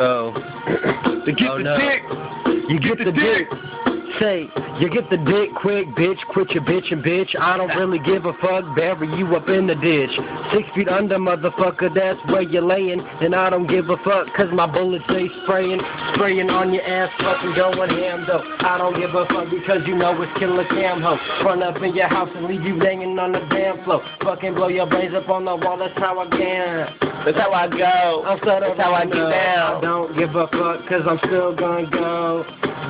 Oh. To get the dick. You get the dick. Say, you get the dick quick, bitch. Quit your bitchin', bitch. I don't really give a fuck. Bury you up in the ditch. 6 feet under, motherfucker. That's where you're laying. And I don't give a fuck, cause my bullets they spraying on your ass, fucking going ham though. I don't give a fuck because you know it's Killer Cam ho. Run up in your house and leave you hanging on the damn floor. Fucking blow your brains up on the wall. That's how I can. That's how I go. That's how I get down. I don't give a fuck, cause I'm still gonna go.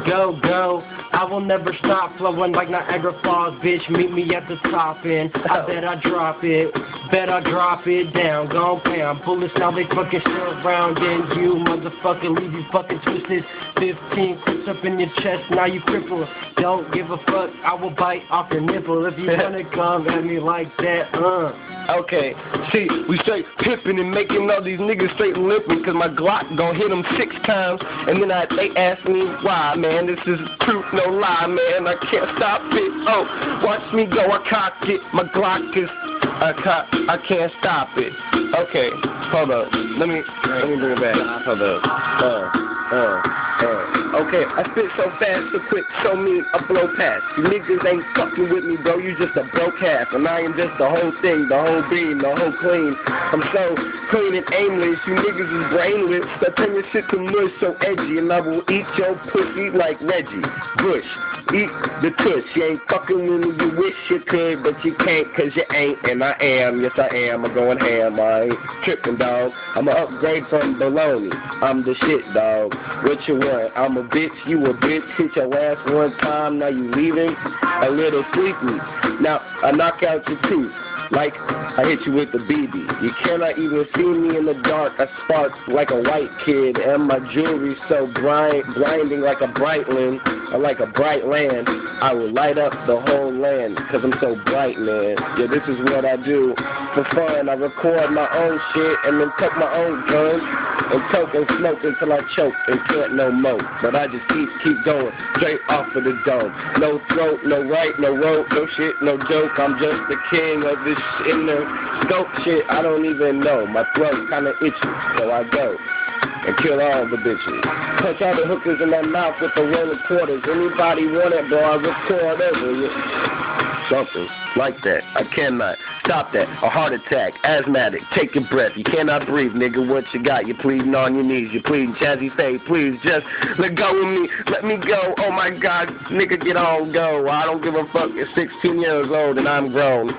Go. I will never stop flowing like Niagara Falls, bitch. Meet me at the top end. I bet I drop it. Bet I drop it down. Gon' pound. Bullets now they fucking surrounding you, motherfucker. Leave you fucking twisted. 15 clips up in your chest. Now you crippled. Don't give a fuck. I will bite off your nipple if you wanna come at me like that. Okay, see, we straight pippin' and making all these niggas straight lippin', cause my Glock gon' hit them 6 times, and then they ask me why, man. This is truth, no lie, man. I can't stop it. Oh, watch me go, I cock it. My Glock is, I can't stop it. Okay, hold up. Let me bring it back. Hold up. Okay, I spit so fast, so quick, so mean, I blow past. You niggas ain't fucking with me, bro. You just a broke half, and I am just the whole thing, the whole beam, the whole clean. I'm so clean and aimless. You niggas is brainless. I turn your shit to mush, so edgy, and I will eat your pussy like Reggie Bush. Eat the tush. You ain't fucking with me. You wish you could, but you can't, cause you ain't, and I am. Yes, I am. I'm going ham. I ain't tripping, dog. I'm an upgrade from baloney. I'm the shit, dog. What you want? I'm a bitch, you a bitch. Hit your ass one time, now you leaving a little sleepy. Now I knock out your tooth like I hit you with the BB. You cannot even see me in the dark. I spark like a white kid, and my jewelry so blinding like a brightland, or like a bright land. I will light up the whole land, cause I'm so bright, man. Yeah, this is what I do for fun. I record my own shit and then tuck my own guns and choke and smoke until I choke and can't no more. But I just keep going straight off of the dome. No throat, no right, no rope, no shit, no joke. I'm just the king of this in the scope shit. I don't even know. My throat kinda itchy, so I go and kill all the bitches. Punch all the hookers in my mouth with the rolling quarters. Anybody want it, bro? I record over you. Something like that. I cannot stop that. A heart attack, asthmatic, take your breath. You cannot breathe, nigga. What you got? You're pleading on your knees. You're pleading Jazzy Faye. Please just let go of me. Let me go. Oh my God, nigga, get on, go. I don't give a fuck. You're 16 years old and I'm grown.